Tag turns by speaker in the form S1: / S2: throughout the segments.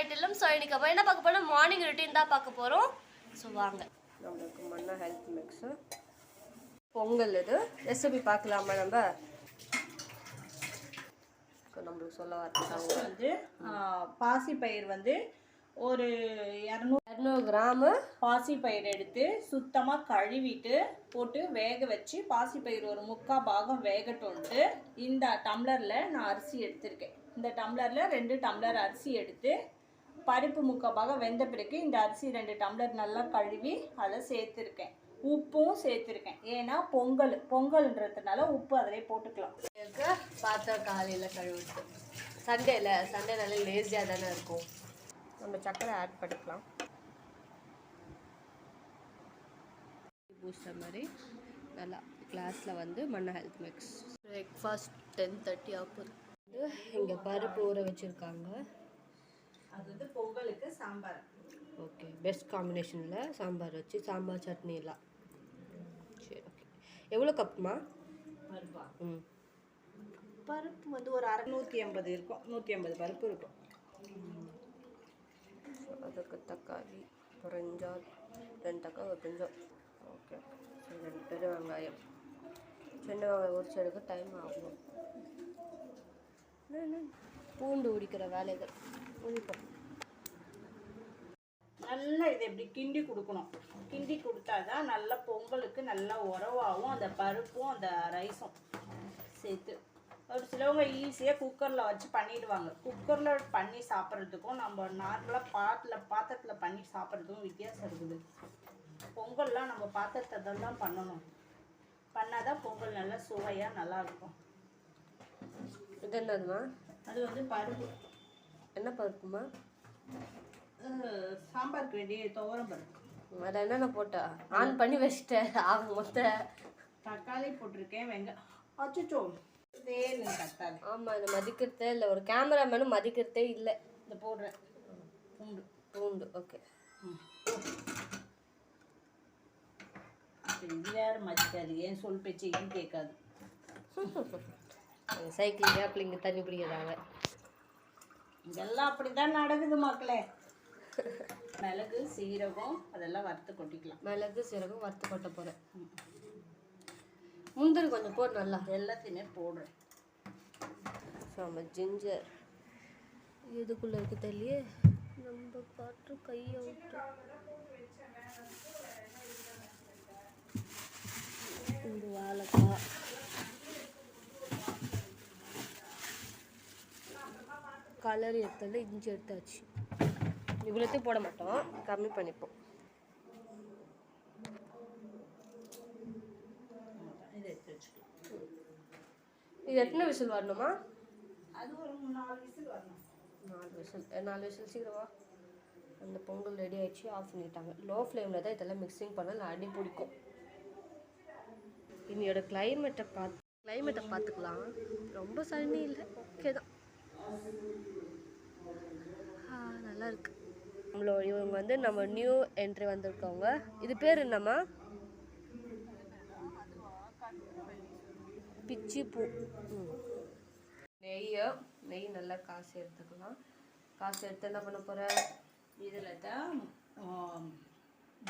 S1: சமையலும். ஸோ இன்னைக்கு நம்ம என்ன பார்க்க போறோம், மார்னிங் ரொட்டீன் தான் பார்க்க போகிறோம். ஸோ வாங்க. நம்மளுக்கு மண்ணா ஹெல்த் மிக்ஸு பொங்கல் இது ரெசிபி பார்க்கலாமா நம்ம. நம்மளுக்கு சொல்ல வரது
S2: வந்து பாசிப்பயிர் வந்து ஒரு 200
S1: கிராமு
S2: பாசிப்பயிர் எடுத்து சுத்தமாக கழுவிட்டு போட்டு வேக வச்சு பாசிப்பயிர் ஒரு 3/4 பாகம் வேகட்டும்ட்டு இந்த டம்ளரில் நான் அரிசி எடுத்திருக்கேன். இந்த டம்ளரில் 2 டம்ளர் அரிசி எடுத்து பருப்பு 3/4 பாகம் வெந்த பிறகு இந்த அரிசி 2 டம்ளர் நல்லா கழுவி அதில் சேர்த்துருக்கேன். உப்பும் சேர்த்துருக்கேன். ஏன்னா பொங்கல்ன்றதுனால உப்பு அதிலே போட்டுக்கலாம்.
S1: பாத்திரம் காலையில் கழுவிட்டு சண்டே நல்லா லேசியாக தானே இருக்கும். நம்ம சக்கரை ஆட் பண்ணிக்கலாம். பூஸ்டர் மாதிரி நல்லா கிளாஸில் வந்து மண்ணா ஹெல்த் மிக்ஸ். பிரேக்ஃபாஸ்ட் 10:30 ஆகுது. இங்கே பருப்பு ஊற வச்சுருக்காங்க.
S2: அது வந்து பொங்கலுக்கு சாம்பார்.
S1: ஓகே, பெஸ்ட் காம்பினேஷனில் சாம்பார் வச்சு சாம்பார் சட்னி எல்லாம். சரி, ஓகே. எவ்வளோ கப்புமா
S2: பருப்பா? பருப்பு வந்து ஒரு 180 இருக்கும். 180 பருப்பு இருக்கும்.
S1: அதுக்கு தக்காளி புரிஞ்சால் 2 தக்காளி கொஞ்சம். ஓகே, 2 பெரிய வெங்காயம். சின்ன வெங்காயம் உரிச்சதுக்கு டைம் ஆகும். பூண்டு உரிக்கிற வேலைகள் உரிப்போம்.
S2: நல்லா இதை எப்படி கிண்டி கொடுக்கணும். கிண்டி கொடுத்தாதான் நல்லா பொங்கலுக்கு நல்லா உறவாகும். அந்த பருப்பும் அந்த ரைஸும் சேர்த்து. ஒரு சிலவங்க ஈஸியாக குக்கரில் வச்சு பண்ணிடுவாங்க. குக்கரில் பண்ணி சாப்பிட்றதுக்கும் நம்ம நார்மலாக பாத்திரத்தில் பண்ணி சாப்பிட்றதுக்கும் வித்தியாசம் இருக்குது. பொங்கல்லாம் நம்ம பாத்திரத்தை தான் பண்ணணும். பண்ணாதான் பொங்கல் நல்லா சுவையாக நல்லாயிருக்கும்.
S1: இது என்னதுமா?
S2: அது வந்து பருப்பு.
S1: என்ன பருப்புமா?
S2: சாம்பாருக்கு வேண்டிய துவரம் பருப்பு.
S1: அதை என்னென்ன போட்டா ஆன் பண்ணி வச்சுட்டேன். ஆக மொத்த
S2: தக்காளி போட்டிருக்கேன். வெங்காயம் அச்சோ தக்காளி.
S1: ஆமாம், இதை மதிக்கிறதே இல்லை. ஒரு கேமராமேனும் மதிக்கிறதே இல்லை.
S2: இந்த போடுறேன்
S1: பூண்டு. ஓகே,
S2: இது வேறு மதிக்காது. ஏன் சொல் பேச்சையும் கேட்காது.
S1: சைக்கிள் கேப்பில் இங்கே தண்ணி பிடிக்கிறாங்க.
S2: இதெல்லாம் அப்படிதான் நடக்குது மக்களே. மிளகு சீரகம் அதெல்லாம் வறுத்து கொட்டிக்கலாம்.
S1: மிளகு சீரகம் வறுத்து கொட்ட போகிறேன். முந்திரி கொஞ்சம் போடு. நல்லா
S2: எல்லாத்தையுமே போடுறேன்.
S1: நம்ம ஜிஞ்சர் இதுக்குள்ளே இருக்கு தெரியலையே. நம்ம பாட்டு கையை விட்டு இந்த வாழைக்காய் கலர் எடுத்தல இஞ்சி எடுத்தாச்சு. இவ்வளோத்தையும் போட மாட்டோம், கம்மி பண்ணிப்போம். இது எத்தனை விசில் வரணுமா?
S2: அது ஒரு 4 விசில் வரணும்.
S1: 4 விசில் சீக்கிரமா. அந்த பொங்கல் ரெடி ஆயிடுச்சு. ஆஃப் பண்ணிட்டாங்க. லோ ஃப்ளேமில் தான் இதெல்லாம் மிக்சிங் பண்ணால் அடி பிடிக்கும். இன்னையோட கிளைமேட்டை பார்த்துக்கலாம். ரொம்ப சனி இல்லை, ஓகே தான், நல்லா இருக்கு. இவங்க வந்து நம்ம நியூ என்ட்ரி வந்திருக்கவங்க. இது பேர் என்னம்மா? பிச்சி பூ. நெய் நல்லா காசு எடுத்துக்கலாம். காசு எடுத்து என்ன பண்ண போகிற?
S2: இதில் தான்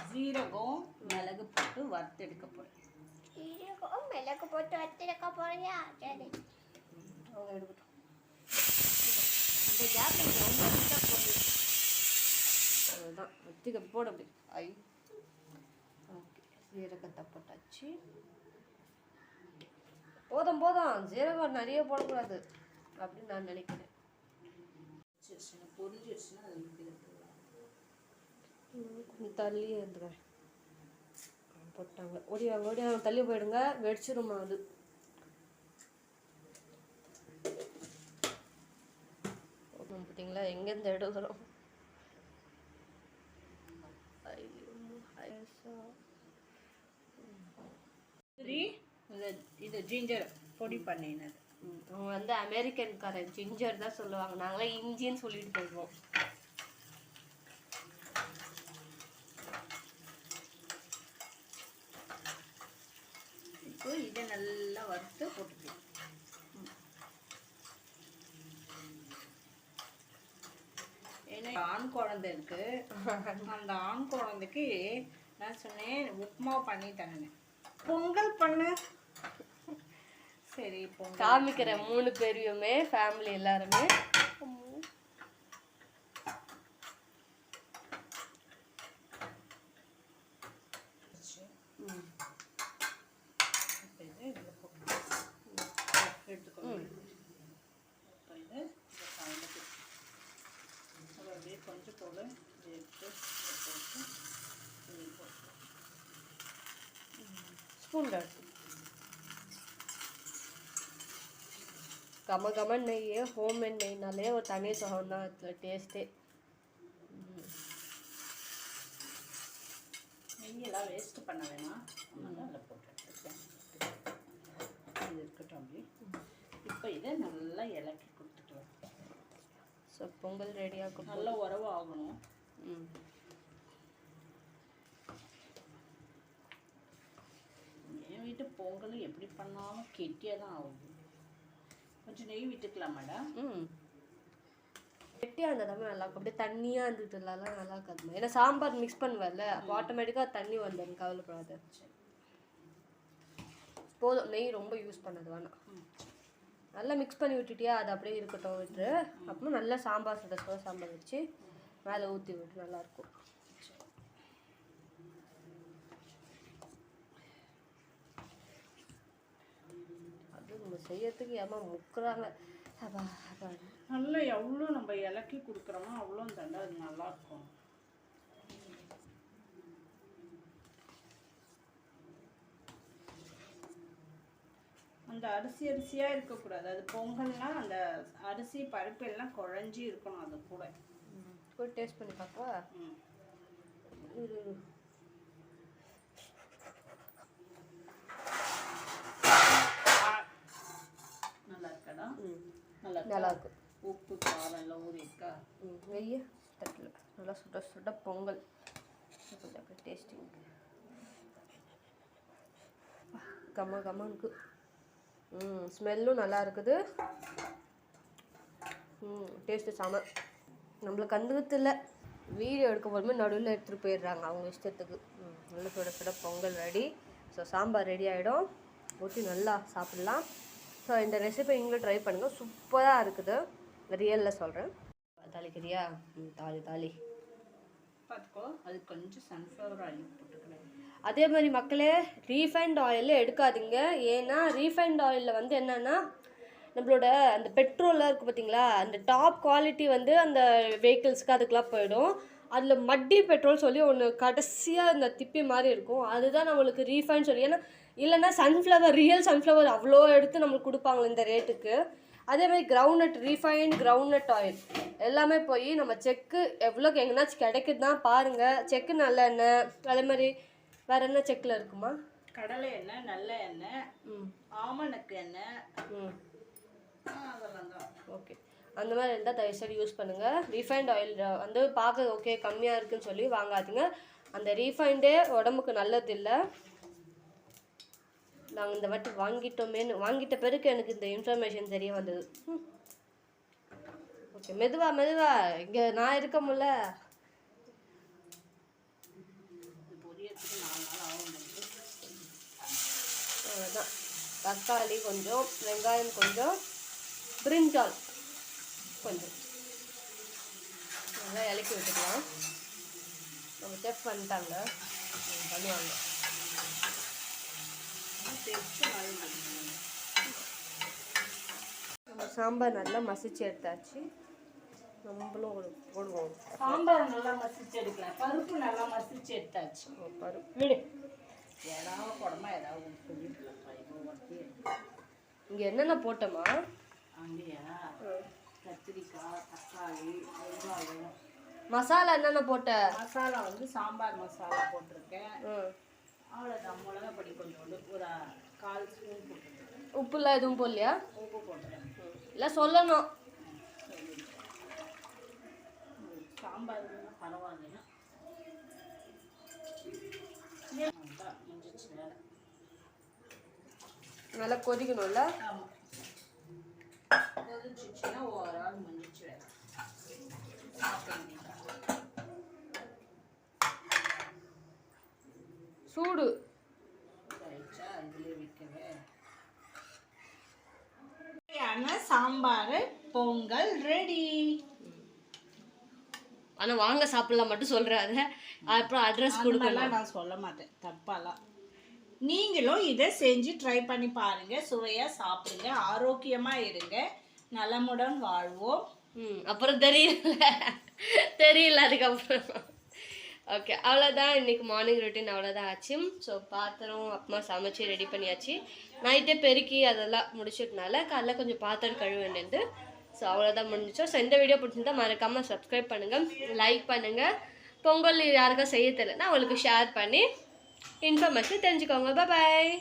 S2: ஜீரகம் மிளகு போட்டு வறுத்தெடுக்க போகிறேன்.
S3: ஜீரகம் மிளகு போட்டு வறுத்தெடுக்க போறியா? சரி,
S1: அவங்க எடுக்கட்டும். இந்த கேப்பில் ரொம்ப நீட்டாக போடு. அதுதான் வச்சுக்க போட அப்படி. ஓகே, ஜீரகத்தை போட்டாச்சு. போதும் ஜீரகம் நிறைய போடக்கூடாது அப்படின்னு நான் நினைக்கிறேன்.
S2: பொரிஞ்சிடுச்சுன்னா
S1: கொஞ்சம் தள்ளியே இருந்துக்கிறேன். போட்டாங்க. ஓடியாங்க தள்ளி போயிடுங்க, வெடிச்சிருமா அது. பார்த்தீங்களா எங்கேருந்து எடுக்கிறோம்.
S2: இது ஜிஞ்சர் பொடி பண்ணினது.
S1: அவங்க வந்து அமெரிக்கன்காரன் ஜிஞ்சர் தான் சொல்லுவாங்க. நாங்களாம் இஞ்சின்னு சொல்லிட்டு போயிடுவோம்.
S2: இப்போ இதை நல்லா வறுத்து போட்டுக்கலாம். ஏன்னா ஆண் குழந்தை இருக்கு. அந்த ஆண் குழந்தைக்கு நான் சொன்னேன் உப்புமா பண்ணி தரேன். பொங்கல் பண்ணு. சரி பொங்கல்
S1: காமிக்கிறேன் 3 பேரையுமே, ஃபேமிலி எல்லாருமே.
S2: எடுத்துக்கோங்க. இது அப்படியே கொஞ்சம் போல எடுத்து போட்டு
S1: ஸ்பூன் கம கமன் நெய், ஹோம்மேட் நெய்னாலே ஒரு தனி சுகம் தான் அதில் டேஸ்ட்டே.
S2: நெய்யெல்லாம் வேஸ்ட் பண்ண வேணாம், அதனால அதில் போட்டு எடுத்துக்கேன். இது இருக்கட்டும் அப்படி. இப்போ இதை நல்லா இலக்கி கொடுத்துக்கலாம்.
S1: ஸோ பொங்கல் ரெடியாக
S2: நல்லா உறவு ஆகணும். என் வீட்டு பொங்கல் எப்படி பண்ணாலும் கெட்டியாக தான் ஆகுது. கொஞ்சம் நெய் விட்டுக்கலாம் மேடம்.
S1: கெட்டியாக இருந்தால் நல்லா இருக்கும். அப்படியே தண்ணியாக இருந்துட்டுலாம் நல்லா இருக்காது. ஏன்னா சாம்பார் மிக்ஸ் பண்ணுவேன்ல, அப்போ ஆட்டோமேட்டிக்காக தண்ணி வந்துடும். கவலைப்படாது. போதும், நெய் ரொம்ப யூஸ் பண்ணது வேணாம். நல்லா மிக்ஸ் பண்ணி விட்டுட்டியா, அது அப்படியே இருக்கட்டும் விட்டுரு. அப்புறம் நல்லா சாம்பார் சுட சாம்பார் வச்சு மேலே ஊற்றி விட்டு நல்லாயிருக்கும். அது நம்ம செய்யறதுக்கு ஏமா முக்குறாங்க.
S2: நல்லா எவ்வளோ நம்ம இலக்கி கொடுக்குறோமோ அவ்வளோ தண்டை அது நல்லாயிருக்கும். அந்த அரிசியாக இருக்கக்கூடாது. அது பொங்கல்னா அந்த அரிசி பருப்பு எல்லாம் குழஞ்சி இருக்கணும். அது கூட
S1: போய் டேஸ்ட் பண்ணி பார்ப்பா.
S2: நல்லா இருக்கடா.
S1: நல்லா இருக்கும்.
S2: உப்பு காரம் எல்லாம் ஊறி இருக்கா.
S1: வெய்ய தட்டில் நல்லா சுட சுட பொங்கல். கொஞ்சம் அப்படியே டேஸ்டிங் கம்ம கம்மனுக்கு. ஸ்மெல்லும் நல்லா இருக்குது. டேஸ்ட்டு செம. நம்மளுக்கு கண்டுக்கிறது இல்லை. வீடியோ எடுக்க போதுமே நடுவில் எடுத்துகிட்டு போயிடுறாங்க அவங்க இஷ்டத்துக்கு. நல்லா சுட சுட Pongal ready. So sambar ready ஆகிடும். ஊற்றி நல்லா சாப்பிட்லாம். ஸோ இந்த ரெசிபி நீங்களும் ட்ரை பண்ணுங்கள். சூப்பராக இருக்குது. ரியலில் சொல்கிறேன். தாளிக்கிறியா? தாலி
S2: பார்த்துக்கோ. அது கொஞ்சம் சன்ஃப்ளவர் ஆயில் போட்டுக்கிறேன்.
S1: அதே மாதிரி மக்களே, ரீஃபைண்ட் ஆயிலில் எடுக்காதீங்க. ஏன்னா ரீஃபைண்ட் ஆயிலில் வந்து என்னென்னா நம்மளோட அந்த பெட்ரோலாக இருக்குது பார்த்தீங்களா, அந்த டாப் குவாலிட்டி வந்து அந்த வெஹிக்கிள்ஸ்க்கு அதுக்கெலாம் போயிடும். அதில் மட்டி பெட்ரோல் சொல்லி ஒன்று கடைசியாக இந்த திப்பி மாதிரி இருக்கும். அதுதான் நம்மளுக்கு ரீஃபைண்ட் சொல்லி. ஏன்னா இல்லைன்னா சன்ஃப்ளவர், ரியல் சன்ஃப்ளவர் அவ்வளோ எடுத்து நம்மளுக்கு கொடுப்பாங்க இந்த ரேட்டுக்கு. அதே மாதிரி கிரவுண்ட்நட், ரீஃபைண்ட் கிரவுண்ட்நட் ஆயில் எல்லாமே போய் நம்ம செக்கு எவ்வளோக்கு எங்கேனாச்சும் கிடைக்குதுன்னா பாருங்கள். செக்கு நல்ல எண்ணெய், அதே மாதிரி வேறு என்ன செக்கில் இருக்குமா?
S2: கடலை எண்ணெய், நல்ல எண்ணெய், ஆமணக்கு எண்ணெய், அதெல்லாம் தான்.
S1: ஓகே, அந்த மாதிரி இருந்தால் தயவுசெய்து யூஸ் பண்ணுங்கள். ரீஃபைண்ட் ஆயில் வந்து பார்க்க ஓகே கம்மியாக இருக்குதுன்னு சொல்லி வாங்காதீங்க. அந்த ரீஃபைண்டே உடம்புக்கு நல்லது இல்லை. நாங்கள் இந்த வாட்டி வாங்கிட்ட பிறகு எனக்கு இந்த இன்ஃபர்மேஷன் தெரிய வந்தது. ஓகே, மெதுவா இங்கே நான் இருக்க முடியல. அவ்வளோதான். தக்காளி கொஞ்சம், வெங்காயம் கொஞ்சம், பிரிஞ்சால் கொஞ்சம் நல்லா இலக்கி விட்டுக்கலாம். நம்ம செஃப் பண்ணிட்டாங்க, பண்ணுவாங்க. நம்ம சாம்பார் நல்லா மசிச்சு எடுத்தாச்சு. நம்மளும் ஒரு போடுவோம்.
S2: சாம்பார் நல்லா மசிச்சு எடுக்கலாம். பருப்பு நல்லா மசிச்சு எடுத்தாச்சு.
S1: பருப்பு விடு.
S2: ஏதாவது குடமா ஏதாவது சொல்லிருக்கலாம்.
S1: இங்கே என்னென்ன போட்டோமா?
S2: அங்கேயா கத்திரிக்காய், தக்காளி, வெங்காயம்.
S1: மசாலா என்னென்ன போட்ட?
S2: மசாலா வந்து சாம்பார் மசாலா போட்டிருக்கேன். அவ்வளோதான். மிளகாப்பொடி கொஞ்சோண்டு ஒரு 1/4 ஸ்பூன் போட்டுருக்கேன்.
S1: உப்புலாம் எதுவும் போடலையா?
S2: உப்பு போட்டுறேன்.
S1: இல்லை சொல்லணும்.
S2: சாம்பார் பரவாயில்லையா? முடிஞ்சிச்சு வேலை.
S1: நல்லா கொதிக்கணும்ல?
S2: ஆமாம், கொதிச்சிச்சுன்னா ஒரு ஆள் முடிஞ்சிச்சு வேலை. சாப்பிட வேண்டியதான்.
S1: சூடு
S2: இதுலேயே விற்கவே சாம்பார் பொங்கல் ரெடி.
S1: ஆனால் வாங்க சாப்பிடலாம் மட்டும் சொல்கிறாரு. அப்புறம் அட்ரஸ் கொடுக்கலாம்.
S2: நான் சொல்ல மாட்டேன் தப்பாலாம். நீங்களும் இதை செஞ்சு ட்ரை பண்ணி பாருங்க. சுவையாக சாப்பிடுங்க, ஆரோக்கியமாக இருங்க, நலமுடன் வாழ்வோம்.
S1: அப்புறம் தெரியல அதுக்கப்புறம். ஓகே, அவ்வளோதான் இன்னைக்கு மார்னிங் ரொட்டீன் அவ்வளோதான் ஆச்சு. ஸோ பாத்திரம் அப்புறமா சமைச்சு ரெடி பண்ணியாச்சு. நைட்டே பெருக்கி அதெல்லாம் முடிச்சதுனால காலைல கொஞ்சம் பாத்திரம் கழுவ வேண்டியது. ஸோ அவ்வளோதான் முடிஞ்சிச்சோம். ஸோ இந்த வீடியோ பிடிச்சிருந்தா மறக்காமல் சப்ஸ்கிரைப் பண்ணுங்கள், லைக் பண்ணுங்கள். பொங்கல் யாருக்கா செய்ய தெரியலன்னா அவங்களுக்கு ஷேர் பண்ணி இன்ஃபர்மேஷன் தெரிஞ்சுக்கோங்க. பாய்.